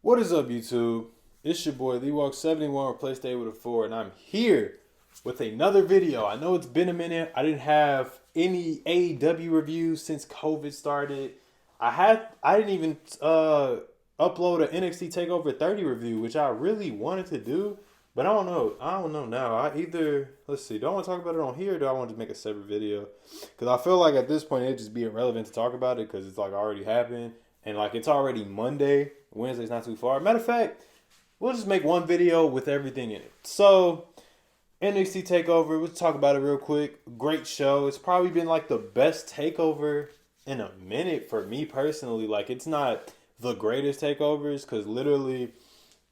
What is up, YouTube? It's your boy LeeWalk71, replaced A with a 4, and I'm here with another video. I know it's been a minute. I didn't have any AEW reviews since COVID started. I didn't even upload an NXT TakeOver 30 review, which I really wanted to do, but I don't know. I don't know now. Let's see, do I want to talk about it on here, or do I want to make a separate video? Because I feel like at this point it'd just be irrelevant to talk about it because it's like already happened. And like it's already Monday. Wednesday's not too far. Matter of fact, we'll just make one video with everything in it. So NXT TakeOver, let's talk about it real quick. Great show. It's probably been like the best takeover in a minute for me personally. Like it's not the greatest takeovers because literally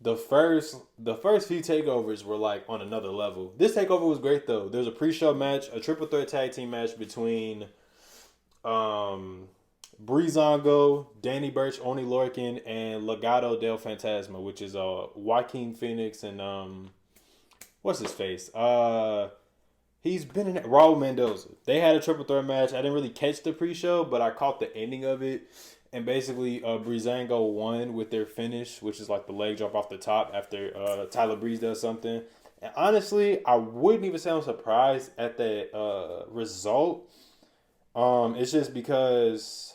the first few takeovers were like on another level. This takeover was great though. There's a pre-show match, a triple threat tag team match between Breezango, Danny Burch, Oni Lorcan, and Legado del Fantasma, which is Joaquin Phoenix and what's his face? He's been in Raul Mendoza. They had a triple threat match. I didn't really catch the pre-show, but I caught the ending of it. And basically, Breezango won with their finish, which is like the leg drop off the top after Tyler Breeze does something. And honestly, I wouldn't even say I'm surprised at that result. It's just because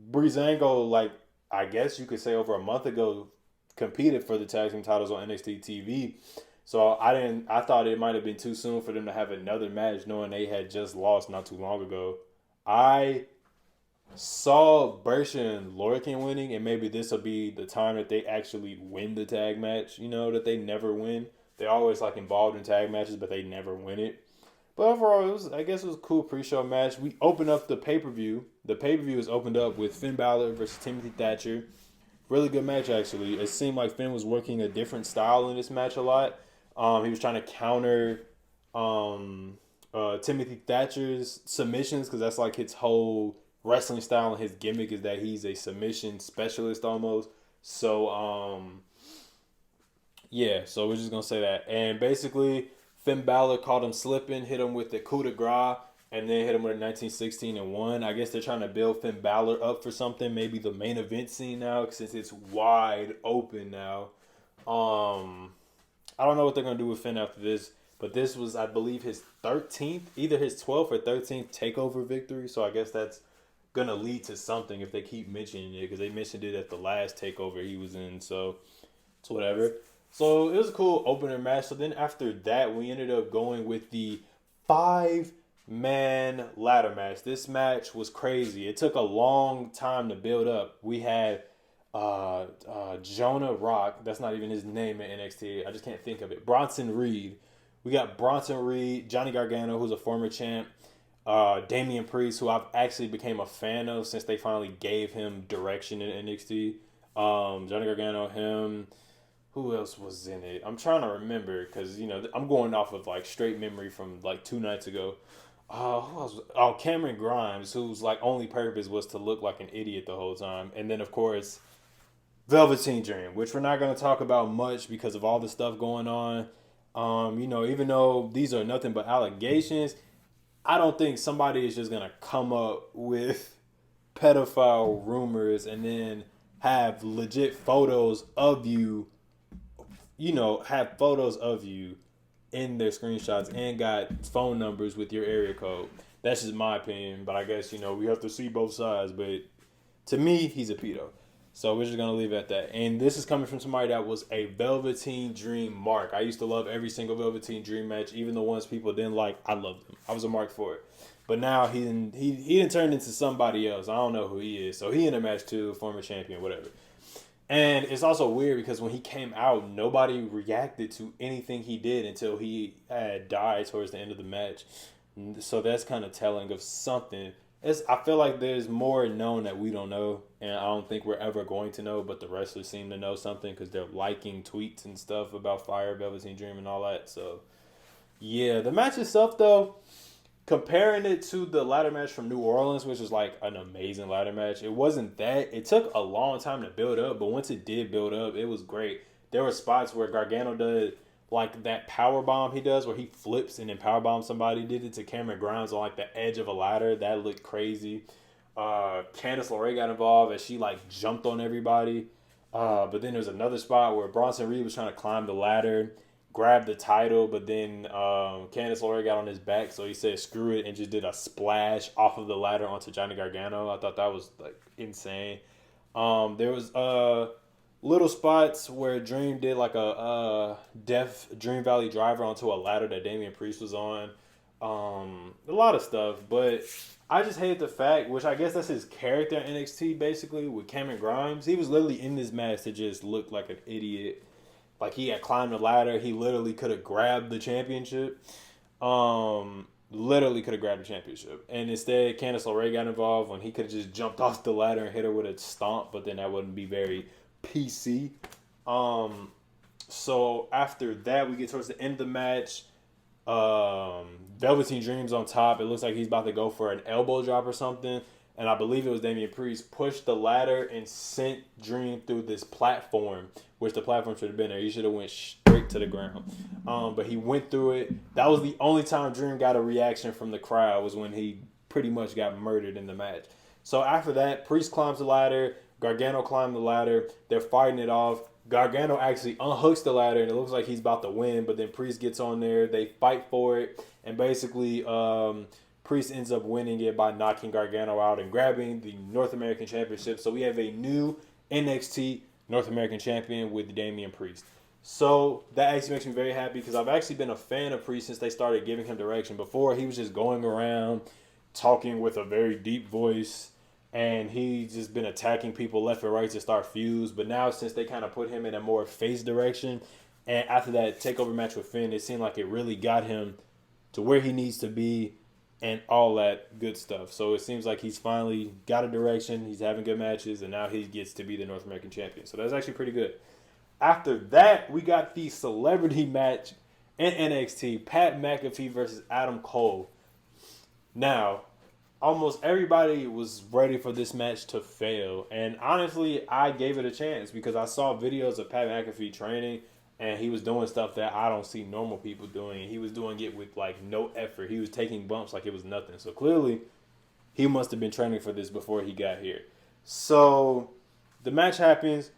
Breezango, like I guess you could say over a month ago, competed for the tag team titles on NXT TV. So I thought it might have been too soon for them to have another match, knowing they had just lost not too long ago. I saw Burch and Lorcan winning, and maybe this will be the time that they actually win the tag match. You know that they never win. They're always like involved in tag matches, but they never win it. But overall, I guess it was a cool pre-show match. We opened up the pay-per-view. The pay-per-view is opened up with Finn Balor versus Timothy Thatcher. Really good match, actually. It seemed like Finn was working a different style in this match a lot. He was trying to counter Timothy Thatcher's submissions because that's like his whole wrestling style and his gimmick is that he's a submission specialist almost. So, yeah, so we're just going to say that. And basically, Finn Balor caught him slipping, hit him with the coup de grace, and then hit him with a 1916 and won. I guess they're trying to build Finn Balor up for something, maybe the main event scene now, since it's wide open now. I don't know what they're going to do with Finn after this, but this was, I believe, his 13th, either his 12th or 13th TakeOver victory, so I guess that's going to lead to something if they keep mentioning it, because they mentioned it at the last TakeOver he was in, so it's whatever. So it was a cool opener match. So then after that, we ended up going with the 5-man ladder match. This match was crazy. It took a long time to build up. We had Jonah Rock. That's not even his name in NXT. I just can't think of it. Bronson Reed. We got Bronson Reed, Johnny Gargano, who's a former champ. Damian Priest, who I've actually became a fan of since they finally gave him direction in NXT. Johnny Gargano, him. Who else was in it? I'm trying to remember because, I'm going off of like straight memory from like 2 nights ago. Who else? Oh, Cameron Grimes, whose like only purpose was to look like an idiot the whole time. And then, of course, Velveteen Dream, which we're not going to talk about much because of all the stuff going on. Even though these are nothing but allegations, I don't think somebody is just going to come up with pedophile rumors and then have legit photos of you have photos of you in their screenshots and got phone numbers with your area code. That's just my opinion, but I guess, we have to see both sides. But to me, he's a pedo. So we're just going to leave it at that. And this is coming from somebody that was a Velveteen Dream mark. I used to love every single Velveteen Dream match, even the ones people didn't like. I loved them. I was a mark for it. But now he didn't turn into somebody else. I don't know who he is. So he in a match too, former champion, whatever. And it's also weird because when he came out, nobody reacted to anything he did until he had died towards the end of the match. So that's kind of telling of something. I feel like there's more known that we don't know, and I don't think we're ever going to know, but the wrestlers seem to know something because they're liking tweets and stuff about Fire, Velveteen Dream, and all that. So, yeah, the match itself, though, comparing it to the ladder match from New Orleans, which was like an amazing ladder match, it wasn't that. It took a long time to build up, but once it did build up, it was great. There were spots where Gargano did like that power bomb he does where he flips and then power bombs somebody. Did it to Cameron Grimes on like the edge of a ladder. That looked crazy. Candice LeRae got involved as she like jumped on everybody. But then there was another spot where Bronson Reed was trying to climb the ladder, grab the title, but then Candice LeRae got on his back, so he said screw it and just did a splash off of the ladder onto Johnny Gargano. I thought that was like insane. There was little spots where Dream did like a Death Dream Valley driver onto a ladder that Damian Priest was on. A lot of stuff, but I just hate the fact, which I guess that's his character in NXT basically, with Cameron Grimes. He was literally in this match to just look like an idiot. Like he had climbed the ladder. He literally could have grabbed the championship. Literally could have grabbed the championship. And instead, Candice LeRae got involved when he could have just jumped off the ladder and hit her with a stomp, but then that wouldn't be very PC. So after that, we get towards the end of the match. Velveteen Dream's on top. It looks like he's about to go for an elbow drop or something. And I believe it was Damian Priest pushed the ladder and sent Dream through this platform, which the platform should have been there. He should have went straight to the ground. But he went through it. That was the only time Dream got a reaction from the crowd, was when he pretty much got murdered in the match. So after that, Priest climbs the ladder. Gargano climbed the ladder. They're fighting it off. Gargano actually unhooks the ladder, and it looks like he's about to win, but then Priest gets on there. They fight for it, and basically Priest ends up winning it by knocking Gargano out and grabbing the North American Championship. So we have a new NXT North American Champion with Damian Priest. So that actually makes me very happy, because I've actually been a fan of Priest since they started giving him direction. Before, he was just going around talking with a very deep voice, and he's just been attacking people left and right to start feuds. But now, since they kind of put him in a more face direction, and after that TakeOver match with Finn, it seemed like it really got him to where he needs to be and all that good stuff. So it seems like he's finally got a direction. He's having good matches, and now he gets to be the North American Champion. So that's actually pretty good. After that, we got the celebrity match in NXT, Pat McAfee versus Adam Cole. Now, almost everybody was ready for this match to fail. And honestly, I gave it a chance because I saw videos of Pat McAfee training, and he was doing stuff that I don't see normal people doing. He was doing it with like no effort. He was taking bumps like it was nothing. So clearly, he must have been training for this before he got here. So the match happens.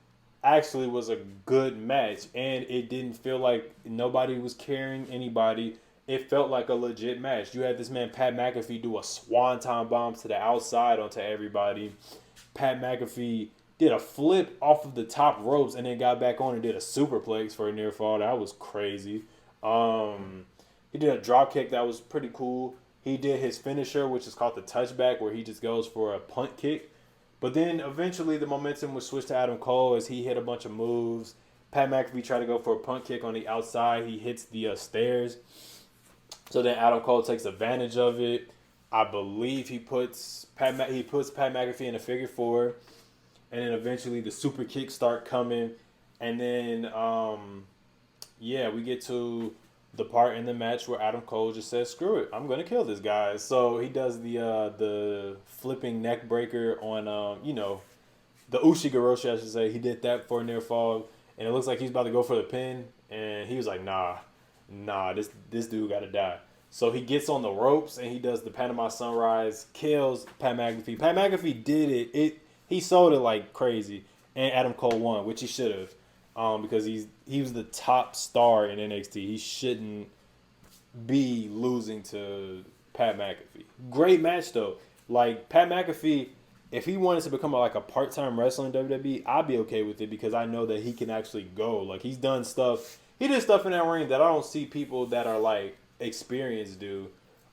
Actually was a good match, and it didn't feel like nobody was carrying anybody. It felt like a legit match. You had this man, Pat McAfee, do a swanton bomb to the outside onto everybody. Pat McAfee did a flip off of the top ropes and then got back on and did a superplex for a near fall. That was crazy. He did a drop kick that was pretty cool. He did his finisher, which is called the touchback, where he just goes for a punt kick. But then eventually the momentum was switched to Adam Cole as he hit a bunch of moves. Pat McAfee tried to go for a punt kick on the outside. He hits the stairs. So then Adam Cole takes advantage of it. I believe he puts Pat McAfee in a figure four. And then eventually the super kicks start coming. And then, we get to the part in the match where Adam Cole just says, screw it, I'm going to kill this guy. So he does the flipping neck breaker on, the Ushigoroshi, I should say. He did that for a near fall. And it looks like he's about to go for the pin. And he was like, nah, this dude got to die. So he gets on the ropes and he does the Panama Sunrise, kills Pat McAfee. Pat McAfee did it. He sold it like crazy. And Adam Cole won, which he should have. Because he was the top star in NXT. He shouldn't be losing to Pat McAfee. Great match though. Like Pat McAfee, if he wanted to become a part-time wrestler in WWE, I'd be okay with it because I know that he can actually go. Like he's done stuff. He did stuff in that ring that I don't see people that are like experienced do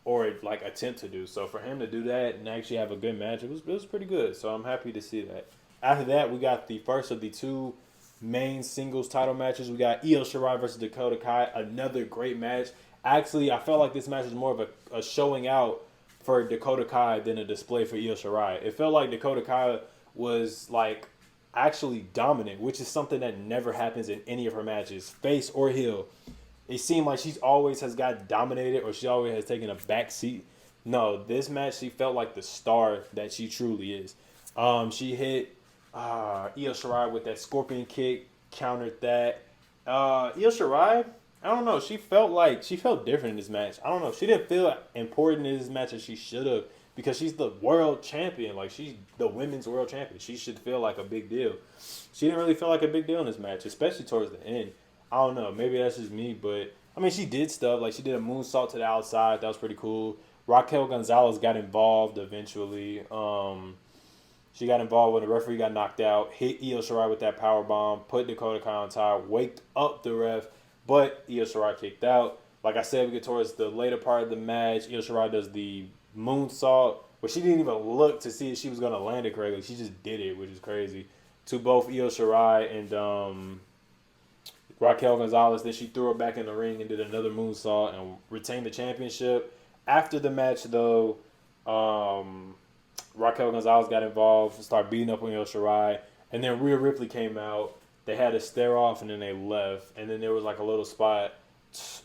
or like attempt to do. So for him to do that and actually have a good match, it was pretty good. So I'm happy to see that. After that, we got the first of the two main singles title matches. We got Io Shirai versus Dakota Kai. Another great match. Actually, I felt like this match was more of a showing out for Dakota Kai than a display for Io Shirai. It felt like Dakota Kai was like actually dominant, which is something that never happens in any of her matches, face or heel. It seemed like she's always has got dominated or she always has taken a back seat. No, this match she felt like the star that she truly is. She hit Io Shirai with that scorpion kick, countered that. Io Shirai, I don't know. She felt different in this match. I don't know. She didn't feel important in this match as she should have. because she's the world champion. Like, she's the women's world champion. She should feel like a big deal. She didn't really feel like a big deal in this match, especially towards the end. I don't know. Maybe that's just me, but I mean, she did stuff. Like, she did a moonsault to the outside. That was pretty cool. Raquel Gonzalez got involved eventually. She got involved when the referee got knocked out, hit Io Shirai with that power bomb, put Dakota Kai on top, waked up the ref, but Io Shirai kicked out. Like I said, we get towards the later part of the match. Io Shirai does the moonsault, but she didn't even look to see if she was going to land it correctly. She just did it, which is crazy, to both Io Shirai and Raquel Gonzalez. Then she threw her back in the ring and did another moonsault and retained the championship. After the match, though, Raquel Gonzalez got involved, started beating up on Io Shirai, and then Rhea Ripley came out. They had a stare off, and then they left. And then there was like a little spot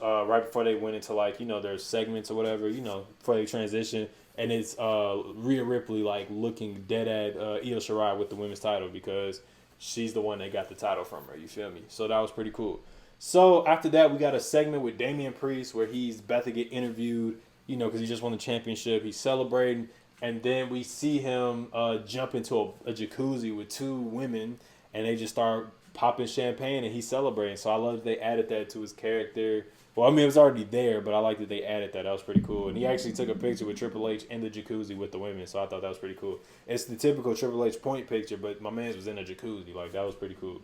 right before they went into like, their segments or whatever, before they transition. And it's Rhea Ripley like looking dead at Io Shirai with the women's title because she's the one that got the title from her. You feel me? So that was pretty cool. So after that, we got a segment with Damian Priest where he's about to get interviewed, because he just won the championship. He's celebrating. And then we see him jump into a jacuzzi with two women, and they just start popping champagne, and he's celebrating. So I love that they added that to his character. Well, I mean, it was already there, but I like that they added that. That was pretty cool. And he actually took a picture with Triple H in the jacuzzi with the women, so I thought that was pretty cool. It's the typical Triple H point picture, but my man was in a jacuzzi. Like, that was pretty cool.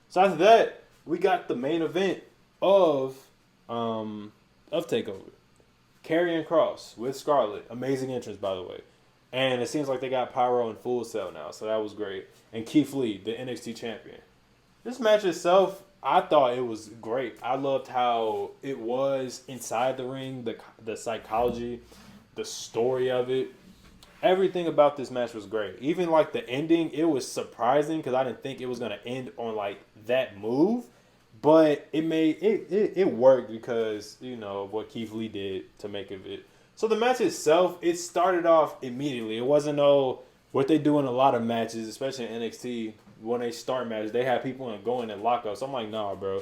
So after that, we got the main event of TakeOver. Karrion Kross with Scarlett. Amazing entrance, by the way. And it seems like they got Pyro in Full Sail now, so that was great. And Keith Lee, the NXT champion. This match itself, I thought it was great. I loved how it was inside the ring, the psychology, the story of it. Everything about this match was great. Even like the ending, it was surprising because I didn't think it was going to end on like that move. But it worked because, of what Keith Lee did to make of it. So the match itself, it started off immediately. It wasn't what they do in a lot of matches, especially in NXT, when they start matches, they have people going in lockups. I'm like, nah, bro.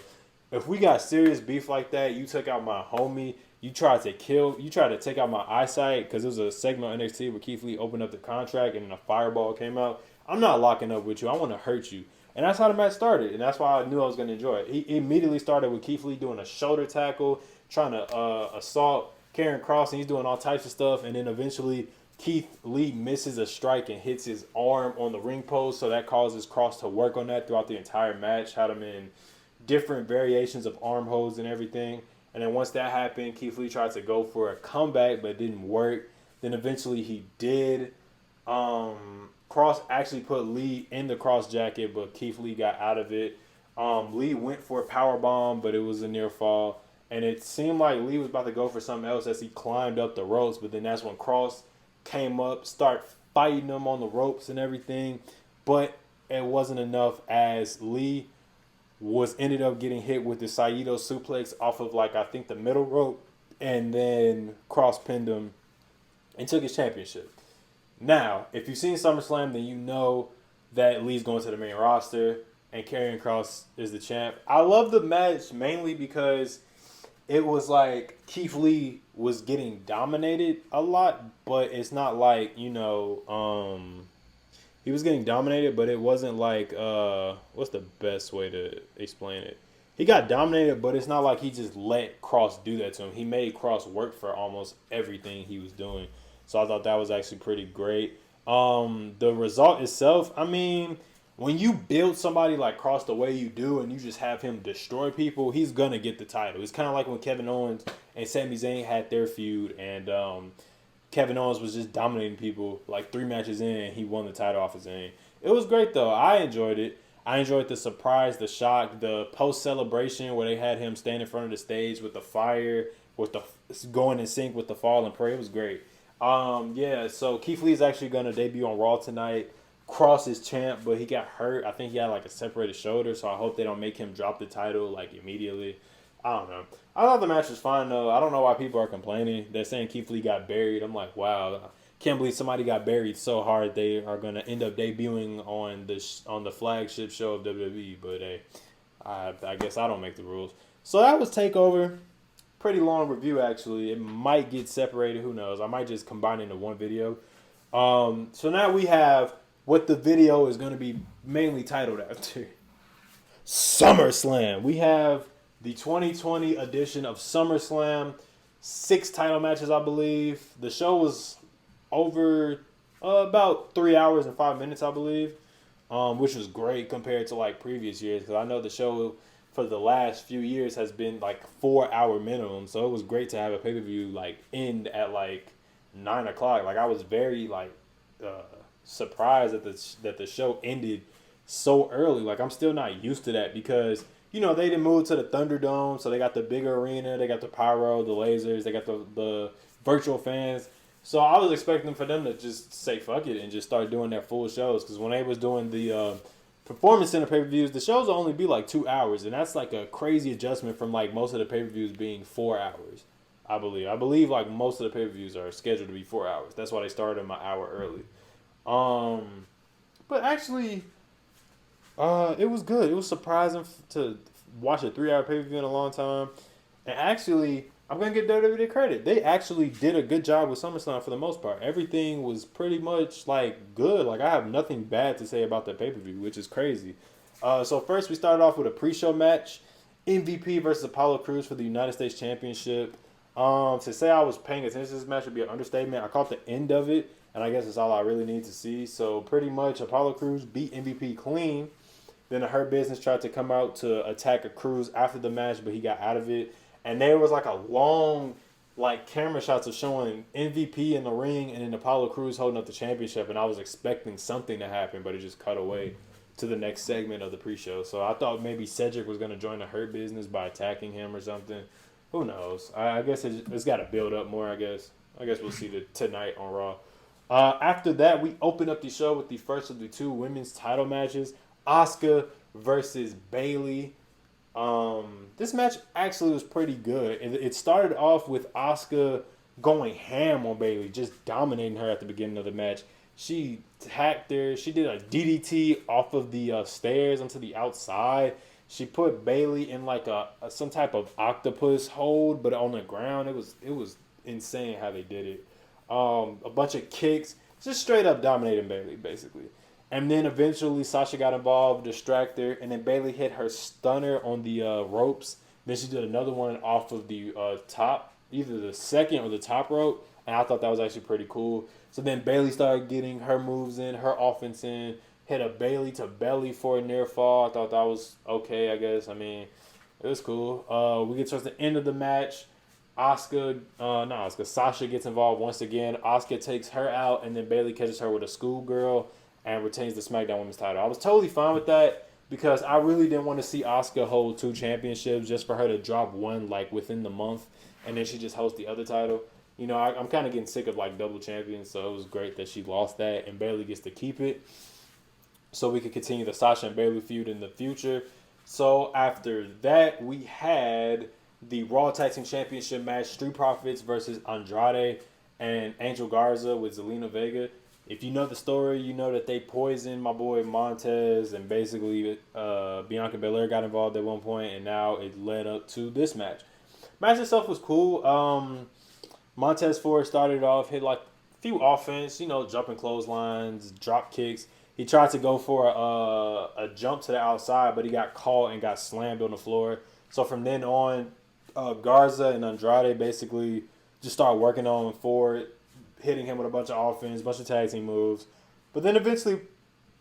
If we got serious beef like that, you took out my homie, you tried to take out my eyesight, because it was a segment on NXT where Keith Lee opened up the contract and then a fireball came out. I'm not locking up with you. I want to hurt you. And that's how the match started, and that's why I knew I was going to enjoy it. He immediately started with Keith Lee doing a shoulder tackle, trying to assault Karrion Kross, and he's doing all types of stuff, and then eventually Keith Lee misses a strike and hits his arm on the ring post, so that causes Kross to work on that throughout the entire match, had him in different variations of arm holds and everything. And then once that happened, Keith Lee tried to go for a comeback, but it didn't work. Then eventually he did. Kross actually put Lee in the cross jacket, but Keith Lee got out of it. Lee went for a powerbomb, but it was a near fall. And it seemed like Lee was about to go for something else as he climbed up the ropes, but then that's when Kross came up, started fighting him on the ropes and everything. But it wasn't enough as Lee ended up getting hit with the Saito suplex off of, like, I think the middle rope. And then Kross pinned him and took his championship. Now, if you've seen SummerSlam, then you know that Lee's going to the main roster and Karrion Kross is the champ. I love the match mainly because it was like Keith Lee was getting dominated a lot, but it's not like, he was getting dominated, but it wasn't like, what's the best way to explain it? He got dominated, but it's not like he just let Kross do that to him. He made Kross work for almost everything he was doing. So I thought that was actually pretty great. The result itself, I mean, when you build somebody like Kross the way you do and you just have him destroy people, he's going to get the title. It's kind of like when Kevin Owens and Sami Zayn had their feud, and Kevin Owens was just dominating people like 3 matches in, and he won the title off of Zayn. It was great, though. I enjoyed it. I enjoyed the surprise, the shock, the post-celebration where they had him stand in front of the stage with the fire, with the going in sync with the fall and pray. It was great. So Keith Lee is actually going to debut on Raw tonight. Kross is champ, but he got hurt. I think he had like a separated shoulder, so I hope they don't make him drop the title like immediately. I don't know. I thought the match was fine, though. I don't know why people are complaining. They're saying Keith Lee got buried. I'm like, wow. Can't believe somebody got buried so hard they are going to end up debuting on the flagship show of WWE. But, hey, I guess I don't make the rules. So that was TakeOver. pretty long review, actually. It might get separated. Who knows? I might just combine it into one video. So now we have what the video is going to be mainly titled after. SummerSlam. We have the 2020 edition of SummerSlam. 6 title matches, I believe. The show was over about 3 hours and 5 minutes, I believe, which was great compared to like previous years, because I know the show for the last few years has been like 4-hour minimum. So it was great to have a pay-per-view like end at like 9 o'clock. Like I was very like surprised that the show ended so early. Like I'm still not used to that, because you know they didn't move to the Thunderdome, so they got the bigger arena, they got the pyro, the lasers, they got the virtual fans. So I was expecting for them to just say fuck it and just start doing their full shows, because when they was doing the Performance Center pay-per-views, the shows will only be like 2 hours, and that's like a crazy adjustment from like most of the pay-per-views being 4 hours. I believe like most of the pay-per-views are scheduled to be 4 hours. That's why they started them an hour early. But actually, it was good. It was surprising to watch a 3-hour pay-per-view in a long time. And actually, I'm going to give WWE credit. They actually did a good job with SummerSlam for the most part. Everything was pretty much like good. Like I have nothing bad to say about the pay-per-view, which is crazy. So first we started off with a pre-show match. MVP versus Apollo Crews for the United States Championship. To say I was paying attention to this match would be an understatement. I caught the end of it, and I guess that's all I really need to see. So pretty much Apollo Crews beat MVP clean. Then the Hurt Business tried to come out to attack a Crews after the match, but he got out of it. And there was like a long like camera shots of showing MVP in the ring and then Apollo Crews holding up the championship, and I was expecting something to happen, but it just cut away to the next segment of the pre-show. So I thought maybe Cedric was going to join the Hurt Business by attacking him or something. Who knows? I guess it's got to build up more, I guess. I guess we'll see tonight on Raw. After that, we open up the show with the first of the 2 women's title matches. Asuka versus Bayley. This match actually was pretty good. It started off with Asuka going ham on Bayley, just dominating her at the beginning of the match. She hacked her. She did a DDT off of the stairs onto the outside. She put Bayley in like some type of octopus hold, but on the ground. It was insane how they did it. A bunch of kicks, just straight up dominating Bayley basically. And then eventually Sasha got involved, distracted her, and then Bayley hit her stunner on the ropes. Then she did another one off of the top, either the second or the top rope, and I thought that was actually pretty cool. So then Bayley started getting her moves in, her offense in, hit a Bayley to belly for a near fall. I thought that was okay, I guess. I mean, it was cool. We get towards the end of the match. Sasha gets involved once again. Asuka takes her out, and then Bayley catches her with a schoolgirl and retains the SmackDown Women's title. I was totally fine with that, because I really didn't want to see Asuka hold 2 championships just for her to drop one like within the month, and then she just holds the other title. You know, I'm kind of getting sick of like double champions, so it was great that she lost that and Bayley gets to keep it, so we could continue the Sasha and Bayley feud in the future. So after that, we had the Raw Tag Team Championship match: Street Profits versus Andrade and Angel Garza with Zelina Vega. If you know the story, you know that they poisoned my boy Montez, and basically Bianca Belair got involved at one point, and now it led up to this match. Match itself was cool. Montez Ford started off, hit like a few offense, you know, jumping clotheslines, drop kicks. He tried to go for a jump to the outside, but he got caught and got slammed on the floor. So from then on, Garza and Andrade basically just started working on Ford, hitting him with a bunch of offense, bunch of tag team moves. But then eventually,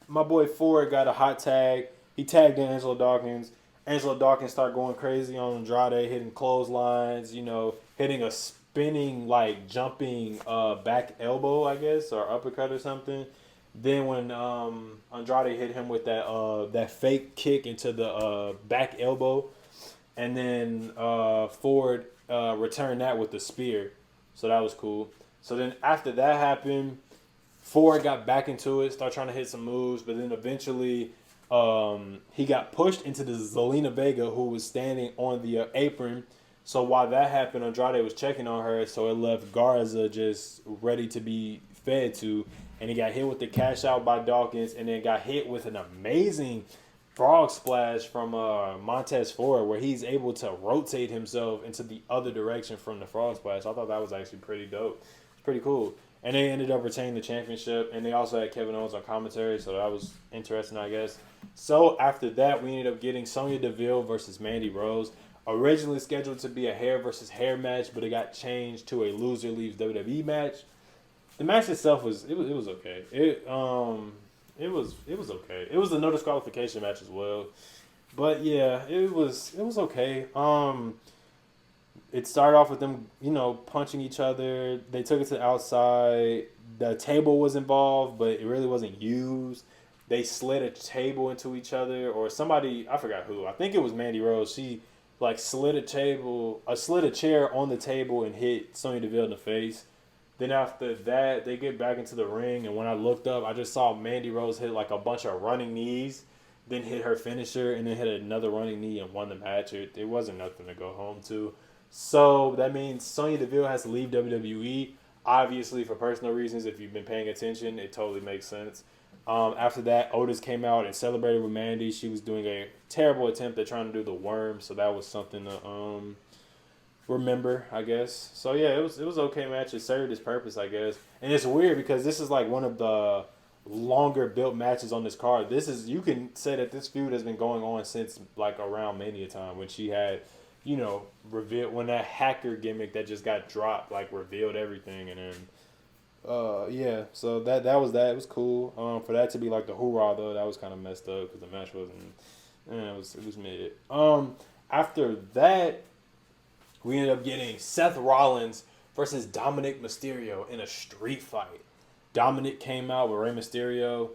my boy Ford got a hot tag. He tagged in Angelo Dawkins. Angelo Dawkins started going crazy on Andrade, hitting clotheslines, you know, hitting a spinning, like, jumping back elbow, I guess, or uppercut or something. Then when Andrade hit him with that fake kick into the back elbow, and then Ford returned that with the spear. So that was cool. So then after that happened, Ford got back into it, started trying to hit some moves, but then eventually he got pushed into the Zelina Vega, who was standing on the apron. So while that happened, Andrade was checking on her, so it left Garza just ready to be fed to, and he got hit with the cash out by Dawkins, and then got hit with an amazing frog splash from Montez Ford, where he's able to rotate himself into the other direction from the frog splash. I thought that was actually pretty dope. It's pretty cool. And they ended up retaining the championship, and they also had Kevin Owens on commentary, so that was interesting, I guess. So after that, we ended up getting Sonya Deville versus Mandy Rose. Originally scheduled to be a hair versus hair match, but it got changed to a loser leaves WWE match. The match itself was okay. It was okay. It was a no disqualification match as well, but yeah, it was okay. It started off with them, punching each other. They took it to the outside. The table was involved, but it really wasn't used. They slid a table into each other, or somebody, I forgot who. I think it was Mandy Rose. She slid a chair on the table and hit Sonya Deville in the face. Then after that, they get back into the ring, and when I looked up, I just saw Mandy Rose hit a bunch of running knees, then hit her finisher, and then hit another running knee and won the match. It wasn't nothing to go home to. So that means Sonya Deville has to leave WWE. Obviously, for personal reasons, if you've been paying attention, it totally makes sense. After that, Otis came out and celebrated with Mandy. She was doing a terrible attempt at trying to do the worm, so that was something to remember, I guess. So yeah, it was okay match. It served its purpose, I guess. And it's weird because this is one of the longer built matches on this card. You can say that this feud has been going on since around Mania time, when she had, revealed, when that hacker gimmick that just got dropped revealed everything. And then yeah, so that was that. It was cool. For that to be the hoorah though, that was kind of messed up because the match wasn't. It was mid. After that, we ended up getting Seth Rollins versus Dominic Mysterio in a street fight. Dominic came out with Rey Mysterio.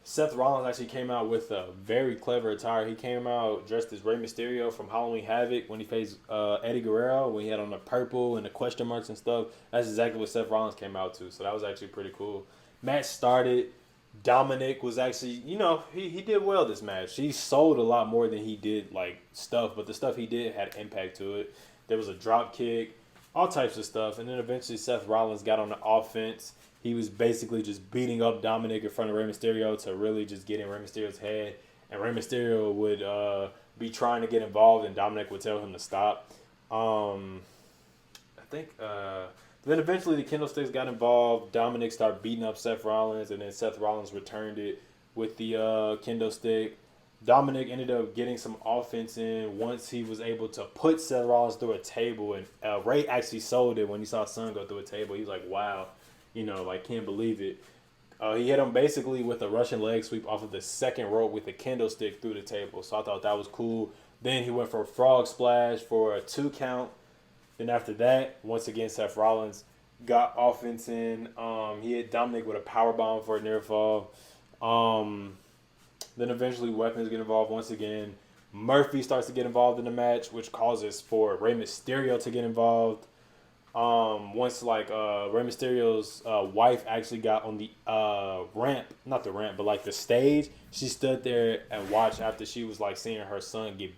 Seth Rollins actually came out with a very clever attire. He came out dressed as Rey Mysterio from Halloween Havoc when he faced Eddie Guerrero, when he had on the purple and the question marks and stuff. That's exactly what Seth Rollins came out to, so that was actually pretty cool. Match started. Dominic was actually, he did well this match. He sold a lot more than he did stuff, but the stuff he did had impact to it. There was a drop kick, all types of stuff. And then eventually Seth Rollins got on the offense. He was basically just beating up Dominic in front of Rey Mysterio to really just get in Rey Mysterio's head. And Rey Mysterio would be trying to get involved, and Dominic would tell him to stop. I think then eventually the kendo sticks got involved. Dominic started beating up Seth Rollins, and then Seth Rollins returned it with the kendo stick. Dominic ended up getting some offense in once he was able to put Seth Rollins through a table, and Ray actually sold it when he saw Son go through a table. He was like, wow, can't believe it. He hit him basically with a Russian leg sweep off of the second rope with a kendo stick through the table, so I thought that was cool. Then he went for a frog splash for a 2 count. Then after that, once again, Seth Rollins got offense in. He hit Dominic with a powerbomb for a near fall. Then eventually weapons get involved once again. Murphy starts to get involved in the match, which causes for Rey Mysterio to get involved. Once Rey Mysterio's wife actually got on the ramp, not the ramp, but the stage, she stood there and watched after she was seeing her son get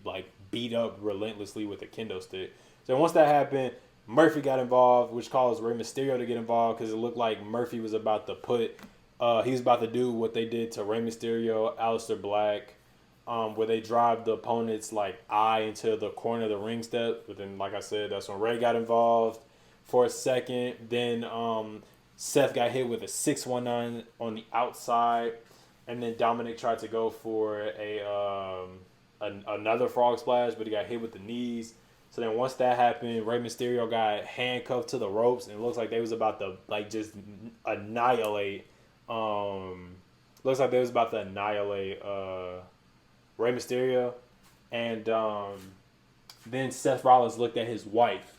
beat up relentlessly with a kendo stick. So once that happened, Murphy got involved, which caused Rey Mysterio to get involved because it looked like Murphy was about to he was about to do what they did to Rey Mysterio, Aleister Black, where they drive the opponent's eye into the corner of the ring step. But then, like I said, that's when Rey got involved for a second. Then Seth got hit with a 619 on the outside, and then Dominic tried to go for another frog splash, but he got hit with the knees. So then once that happened, Rey Mysterio got handcuffed to the ropes, and it looks like they was about to just annihilate. Looks like they was about to annihilate Rey Mysterio, and then Seth Rollins looked at his wife,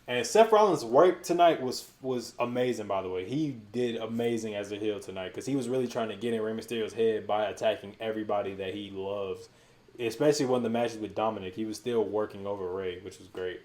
and Seth Rollins' work tonight was amazing. By the way, he did amazing as a heel tonight because he was really trying to get in Rey Mysterio's head by attacking everybody that he loves. Especially when the matches with Dominic, he was still working over Rey, which was great.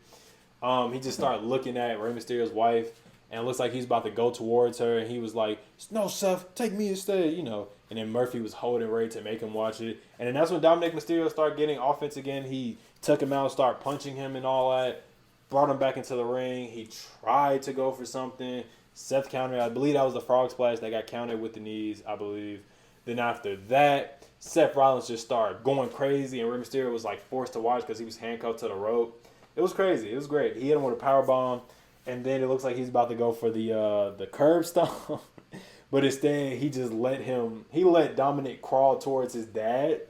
He just started looking at Rey Mysterio's wife, and it looks like he's about to go towards her, and he was like, "No, Seth, take me instead," And then Murphy was holding Rey to make him watch it, and then that's when Dominic Mysterio started getting offense again. He took him out, started punching him and all that, brought him back into the ring. He tried to go for something. Seth countered. I believe that was the frog splash that got countered with the knees, I believe. Then after that, Seth Rollins just started going crazy, and Rey Mysterio was like forced to watch because he was handcuffed to the rope. It was crazy. It was great. He hit him with a power bomb, and then it looks like he's about to go for the curb stomp. But instead, he let Dominic crawl towards his dad,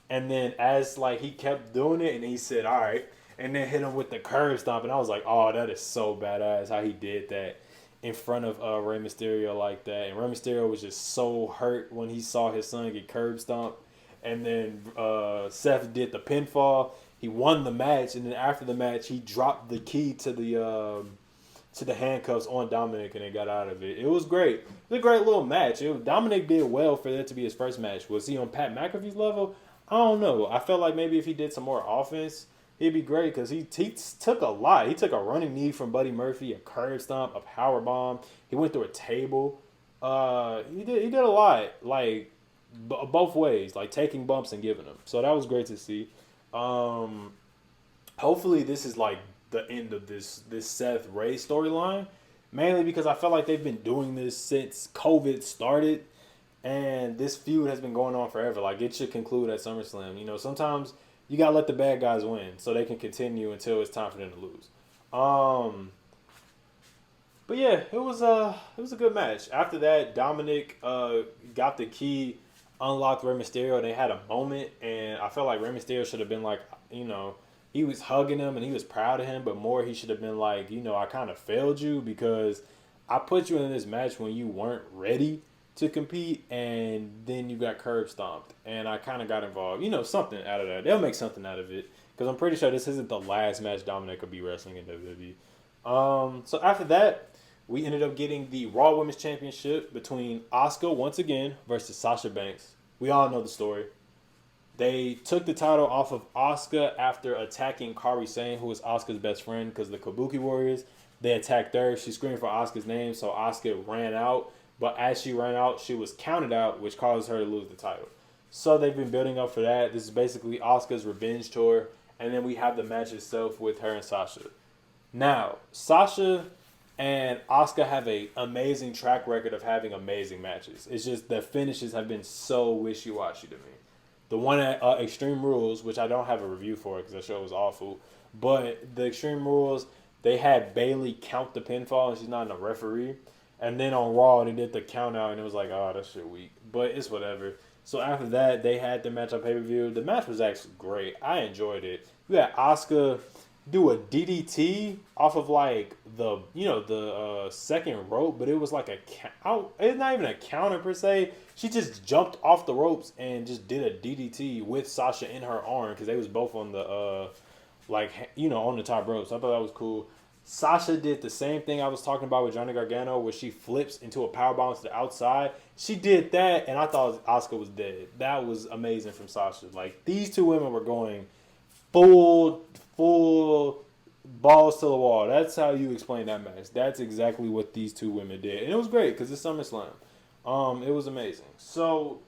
and then as like he kept doing it, and he said, "All right," and then hit him with the curb stomp, and I was like, "Oh, that is so badass how he did that in front of Rey Mysterio like that." And Rey Mysterio was just so hurt when he saw his son get curb stomped, and then Seth did the pinfall. He won the match, and then after the match, he dropped the key to the handcuffs on Dominic, and they got out of it. It was great. It was a great little match. Dominic did well for that to be his first match. Was he on Pat McAfee's level? I don't know. I felt like maybe if he did some more offense, he'd be great because he took a lot. He took a running knee from Buddy Murphy, a curb stomp, a power bomb. He went through a table. He did a lot, like both ways, like taking bumps and giving them. So that was great to see. Hopefully this is like the end of this Seth Ray storyline, mainly because I felt like they've been doing this since COVID started, and this feud has been going on forever. Like it should conclude at SummerSlam. You know, sometimes you gotta let the bad guys win so they can continue until it's time for them to lose. But yeah, it was a good match. After that, Dominic got the key, unlocked Rey Mysterio. They had a moment, and I felt like Rey Mysterio should have been like, you know, he was hugging him and he was proud of him, but more he should have been like, you know, I kind of failed you because I put you in this match when you weren't ready to compete, and then you got curb stomped, and I kind of got involved. You know, something out of that. They'll make something out of it because I'm pretty sure this isn't the last match Dominic will be wrestling in WWE. So after that, we ended up getting the Raw Women's Championship between Asuka once again versus Sasha Banks. We all know the story. They took the title off of Asuka after attacking Kairi Sane, who was Asuka's best friend, because the Kabuki Warriors, they attacked her. She screamed for Asuka's name, so Asuka ran out. But as she ran out, she was counted out, which caused her to lose the title. So they've been building up for that. This is basically Asuka's revenge tour. And then we have the match itself with her and Sasha. Now, Sasha and Asuka have an amazing track record of having amazing matches. It's just the finishes have been so wishy-washy to me. The one at Extreme Rules, which I don't have a review for because that show was awful, but the Extreme Rules, they had Bayley count the pinfall and she's not a referee. And then on Raw, they did the count out and it was like, oh, that shit weak. But it's whatever. So after that, they had the match on pay-per-view. The match was actually great. I enjoyed it. We had Asuka do a DDT off of like the second rope, but it was like a count. It's not even a counter per se. She just jumped off the ropes and just did a DDT with Sasha in her arm because they was both on the on the top ropes. I thought that was cool. Sasha did the same thing I was talking about with Johnny Gargano, where she flips into a powerbomb to the outside. She did that, and I thought Asuka was dead. That was amazing from Sasha. Like these two women were going full balls to the wall. That's how you explain that match. That's exactly what these two women did. And it was great because it's SummerSlam. It was amazing. So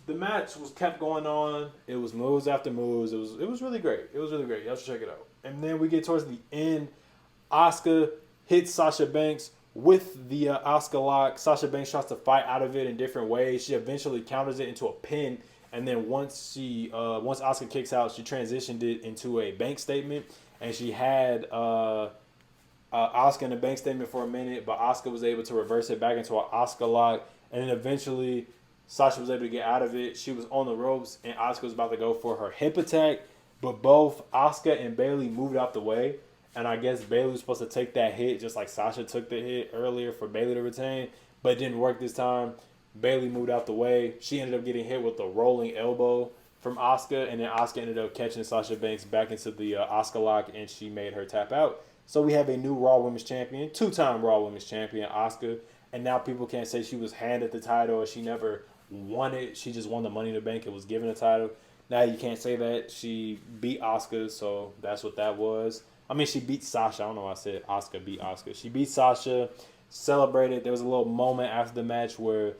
the match was kept going on. It was moves after moves. It was really great. It was really great. Y'all should check it out. And then we get towards the end. Asuka hits Sasha Banks with the Asuka lock. Sasha Banks tries to fight out of it in different ways. She eventually counters it into a pin. And then once Asuka kicks out, she transitioned it into a bank statement, and she had Asuka in a bank statement for a minute, but Asuka was able to reverse it back into an Asuka lock, and then eventually Sasha was able to get out of it. She was on the ropes, and Asuka was about to go for her hip attack, but both Asuka and Bayley moved out the way, and I guess Bayley was supposed to take that hit just like Sasha took the hit earlier for Bayley to retain, but it didn't work this time. Bayley moved out the way. She ended up getting hit with a rolling elbow from Asuka, and then Asuka ended up catching Sasha Banks back into the Asuka lock, and she made her tap out. So we have a new Raw Women's Champion, two-time Raw Women's Champion, Asuka, and now people can't say she was handed the title or she never won it. She just won the Money in the Bank and was given a title. Now you can't say that. She beat Asuka, so that's what that was. I mean, she beat Sasha. I don't know why I said Asuka beat Asuka. She beat Sasha, celebrated. There was a little moment after the match where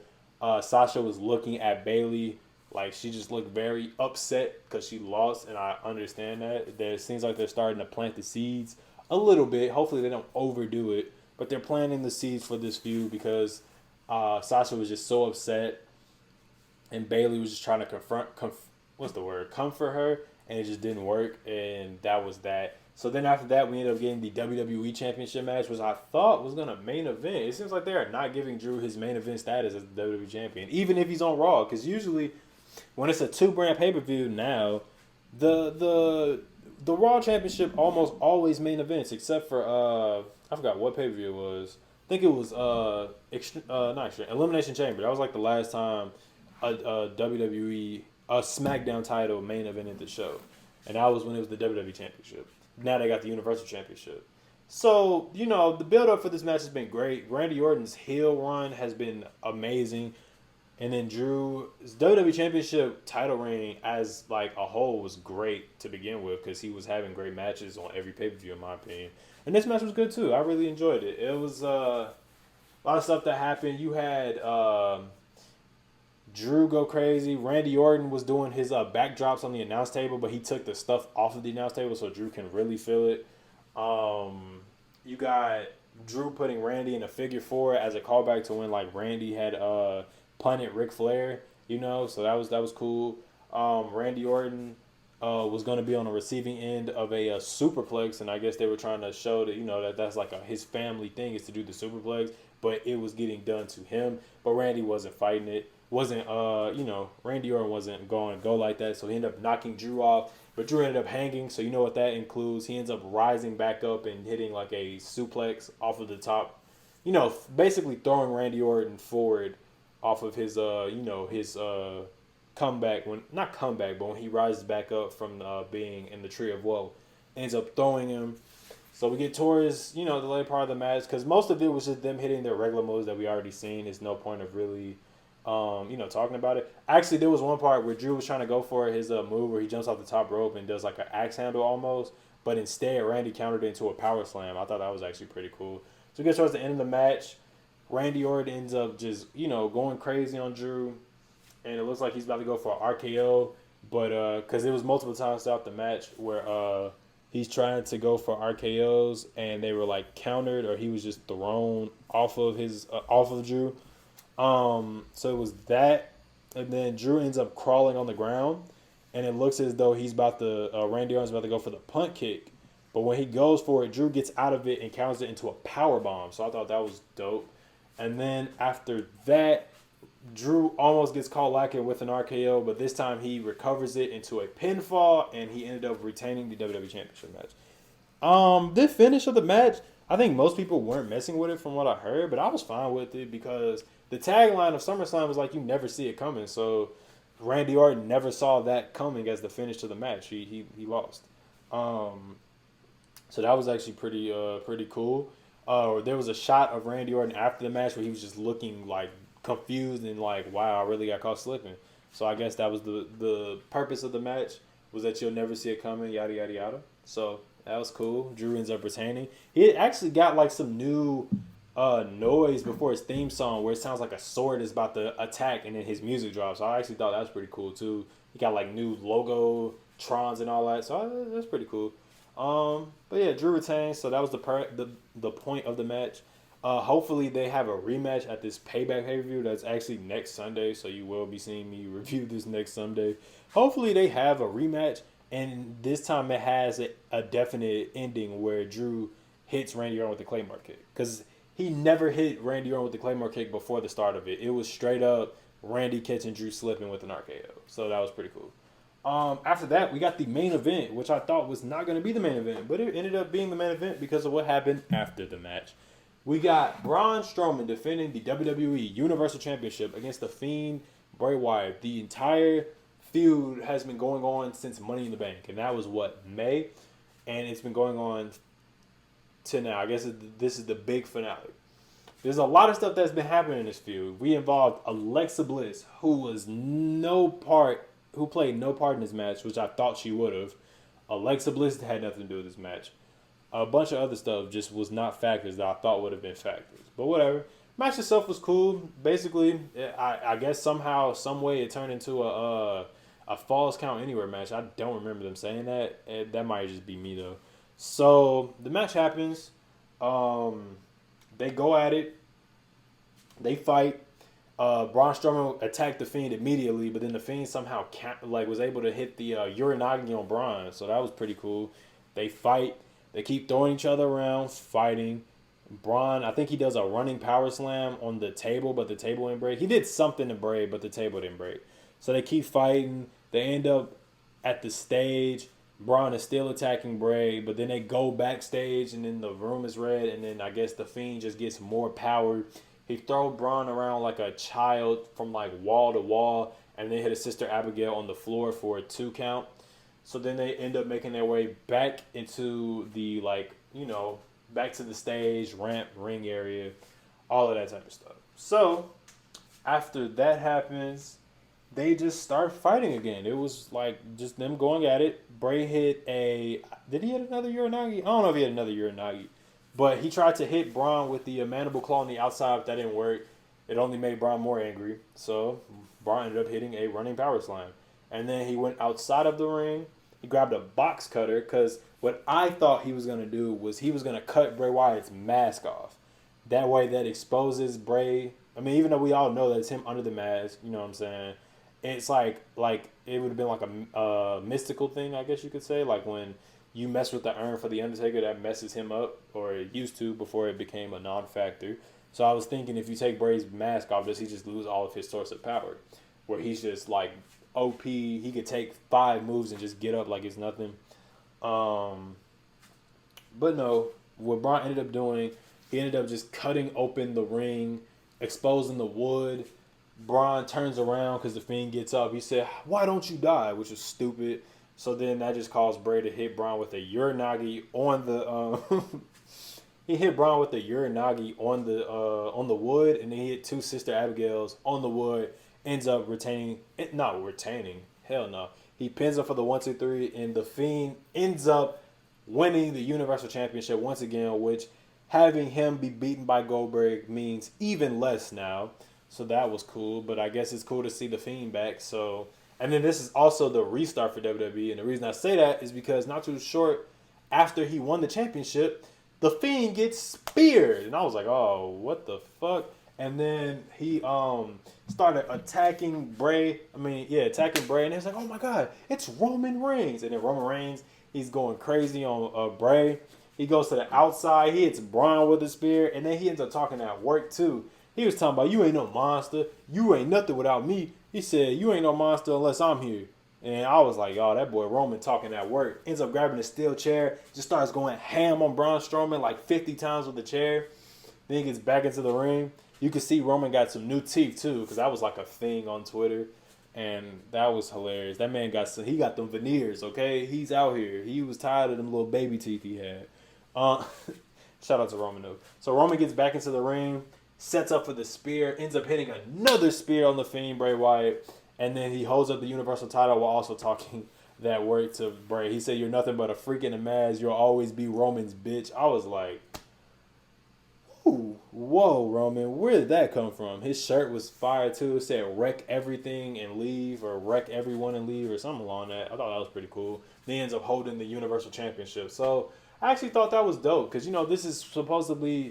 Sasha was looking at Bayley like she just looked very upset because she lost, and I understand that. It seems like they're starting to plant the seeds a little bit. Hopefully they don't overdo it, but they're planting the seeds for this feud because Sasha was just so upset. and Bailey was just trying to comfort her, and it just didn't work, and that was that. So then after that, we ended up getting the WWE Championship match, which I thought was gonna main event. It seems like they are not giving Drew his main event status as the WWE Champion, even if he's on Raw, because usually when it's a two-brand pay-per-view now, the Raw Championship almost always main events, except for I forgot what pay-per-view it was. I think it was not Extreme, Elimination Chamber. That was like the last time a WWE SmackDown title main evented the show, and that was when it was the WWE Championship. Now they got the Universal Championship. So, the build-up for this match has been great. Randy Orton's heel run has been amazing. And then Drew's WWE Championship title reign as like a whole was great to begin with because he was having great matches on every pay-per-view in my opinion. And this match was good too. I really enjoyed it. It was a lot of stuff that happened. You had Drew go crazy. Randy Orton was doing his backdrops on the announce table, but he took the stuff off of the announce table so Drew can really feel it. You got Drew putting Randy in a figure four as a callback to when like Randy had punted Ric Flair, so that was cool. Randy Orton was going to be on the receiving end of a superplex, and I guess they were trying to show that that's like his family thing is to do the superplex, but it was getting done to him. But Randy wasn't fighting it. Randy Orton wasn't going to go like that, so he ended up knocking Drew off. But Drew ended up hanging, so you know what that includes. He ends up rising back up and hitting like a suplex off of the top, basically throwing Randy Orton forward off of his comeback, but when he rises back up from being in the Tree of Woe, ends up throwing him. So we get towards the later part of the match because most of it was just them hitting their regular moves that we already seen. There's no point of really talking about it. Actually, there was one part where Drew was trying to go for his move where he jumps off the top rope and does like an axe handle almost, but instead Randy countered it into a power slam. I thought that was actually pretty cool. So we get towards the end of the match. Randy Orton ends up just, going crazy on Drew, and it looks like he's about to go for an RKO, but because it was multiple times throughout the match where he's trying to go for RKOs, and they were like countered, or he was just thrown off of Drew. So it was that, and then Drew ends up crawling on the ground, and it looks as though Randy Orton's about to go for the punt kick, but when he goes for it, Drew gets out of it and counters it into a power bomb. So I thought that was dope. And then after that, Drew almost gets caught lacking with an RKO, but this time he recovers it into a pinfall, and he ended up retaining the WWE Championship match. The finish of the match, I think most people weren't messing with it from what I heard, but I was fine with it because the tagline of SummerSlam was like, you never see it coming. So Randy Orton never saw that coming as the finish to the match. He lost. So that was actually pretty cool. There was a shot of Randy Orton after the match where he was just looking like confused and like, wow, I really got caught slipping. So I guess that was the purpose of the match, was that you'll never see it coming, yada, yada, yada. So that was cool. Drew ends up retaining. He actually got like some new noise before his theme song where it sounds like a sword is about to attack, and then his music drops. So I actually thought that was pretty cool too. He got like new logo, Trons and all that. So that's pretty cool. But yeah, Drew retains, so that was the point of the match. Hopefully they have a rematch at this Payback pay-per-view that's actually next Sunday, so you will be seeing me review this next Sunday. Hopefully they have a rematch, and this time it has a definite ending where Drew hits Randy Orton with the Claymore kick, because he never hit Randy Orton with the Claymore kick before the start of it. It was straight up Randy catching Drew slipping with an RKO, so that was pretty cool. After that, we got the main event, which I thought was not going to be the main event, but it ended up being the main event because of what happened after the match. We got Braun Strowman defending the WWE Universal Championship against The Fiend, Bray Wyatt. The entire feud has been going on since Money in the Bank, and that was, May? And it's been going on to now. I guess this is the big finale. There's a lot of stuff that's been happening in this feud. We involved Alexa Bliss, who played no part in this match, which I thought she would have. Alexa Bliss had nothing to do with this match. A bunch of other stuff just was not factors that I thought would have been factors. But whatever. Match itself was cool. Basically, I guess somehow, some way it turned into a Falls Count Anywhere match. I don't remember them saying that. That might just be me, though. So, the match happens. They go at it. They fight. Braun Strowman attacked the Fiend immediately, but then the Fiend somehow was able to hit the Uranagi on Braun, so that was pretty cool. They fight. They keep throwing each other around, fighting. Braun, I think he does a running power slam on the table, but the table didn't break. He did something to break, but the table didn't break. So they keep fighting. They end up at the stage. Braun is still attacking Bray, but then they go backstage, and then the room is red, and then I guess the Fiend just gets more power. He throws Braun around like a child from like wall to wall, and then hit his sister Abigail on the floor for a 2 count. So then they end up making their way back into the back to the stage, ramp, ring area, all of that type of stuff. So after that happens, they just start fighting again. It was like just them going at it. Bray hit did he hit another Uranagi? I don't know if he hit another Uranagi. But he tried to hit Braun with the mandible claw on the outside, but that didn't work. It only made Braun more angry. So Braun ended up hitting a running power slam. And then he went outside of the ring. He grabbed a box cutter because what I thought he was going to do was he was going to cut Bray Wyatt's mask off. That way that exposes Bray. I mean, even though we all know that it's him under the mask, you know what I'm saying? It's like it would have been like a mystical thing, I guess you could say. Like when you mess with the urn for The Undertaker, that messes him up, or it used to before it became a non-factor. So I was thinking if you take Bray's mask off, does he just lose all of his source of power? Where he's just like OP, he could take 5 moves and just get up like it's nothing. But no, what Braun ended up doing, he ended up just cutting open the ring, exposing the wood. Braun turns around because the Fiend gets up. He said, "Why don't you die?" Which is stupid. So then that just caused Bray to hit Braun with a Uranagi on the he hit Braun with the Uranagi on the wood, and then he hit 2 Sister Abigails on the wood. Ends up not retaining. Hell no. He pins up for the 1, 2, 3, and the Fiend ends up winning the Universal Championship once again, which having him be beaten by Goldberg means even less now. So that was cool, but I guess it's cool to see the Fiend back. So, and then this is also the restart for WWE, and the reason I say that is because not too short after he won the championship, the Fiend gets speared, and I was like, oh, what the fuck? And then he started attacking Bray. Attacking Bray, and he's like, oh my god, it's Roman Reigns. And then Roman Reigns, he's going crazy on Bray. He goes to the outside, he hits Braun with a spear, and then he ends up talking at work too. He was talking about, you ain't no monster. You ain't nothing without me. He said, you ain't no monster unless I'm here. And I was like, oh, that boy Roman talking at work. Ends up grabbing a steel chair. Just starts going ham on Braun Strowman like 50 times with the chair. Then he gets back into the ring. You can see Roman got some new teeth too, because that was like a thing on Twitter. And that was hilarious. That man got them veneers, okay? He's out here. He was tired of them little baby teeth he had. Shout out to Roman though. So Roman gets back into the ring. Sets up for the spear, ends up hitting another spear on the Fiend, Bray Wyatt, and then he holds up the Universal title while also talking that word to Bray. He said, you're nothing but a freak in a mask. You'll always be Roman's bitch. I was like, ooh, whoa, Roman, where did that come from? His shirt was fire too. It said wreck everything and leave, or wreck everyone and leave, or something along that. I thought that was pretty cool. Then he ends up holding the Universal Championship. So I actually thought that was dope, because, this is supposedly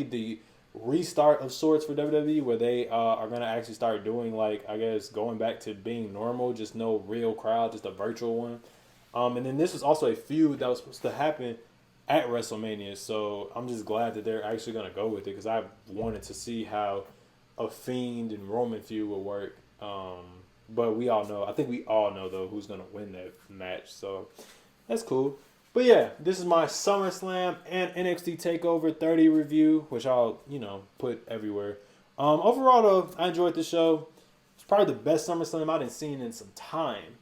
the restart of sorts for WWE, where they are going to actually start doing, like, I guess, going back to being normal, just no real crowd, just a virtual one. And then this was also a feud that was supposed to happen at WrestleMania, so I'm just glad that they're actually going to go with it, because I wanted to see how a Fiend and Roman feud would work. But we all know, though, who's going to win that match, so that's cool. But yeah, this is my SummerSlam and NXT TakeOver 30 review, which I'll, put everywhere. Overall, though, I enjoyed the show. It's probably the best SummerSlam I've seen in some time.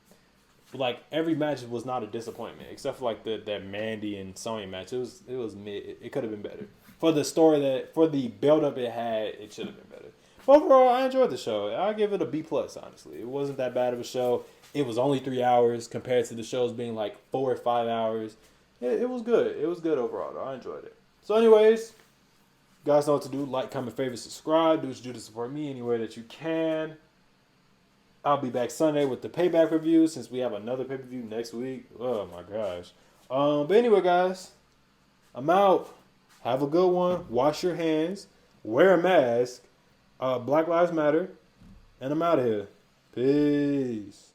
Like, every match was not a disappointment, except for like that Mandy and Sonya match. It was mid. It could have been better. For the build up it had, it should have been better. But overall, I enjoyed the show. I give it a B+, honestly. It wasn't that bad of a show. It was only 3 hours compared to the shows being like 4 or 5 hours. It was good. It was good overall, though. I enjoyed it. So anyways, you guys know what to do. Like, comment, favorite, subscribe. Do what you do to support me anywhere that you can. I'll be back Sunday with the Payback review, since we have another pay-per-view next week. Oh, my gosh. But anyway, guys, I'm out. Have a good one. Wash your hands. Wear a mask. Black Lives Matter, and I'm out of here. Peace.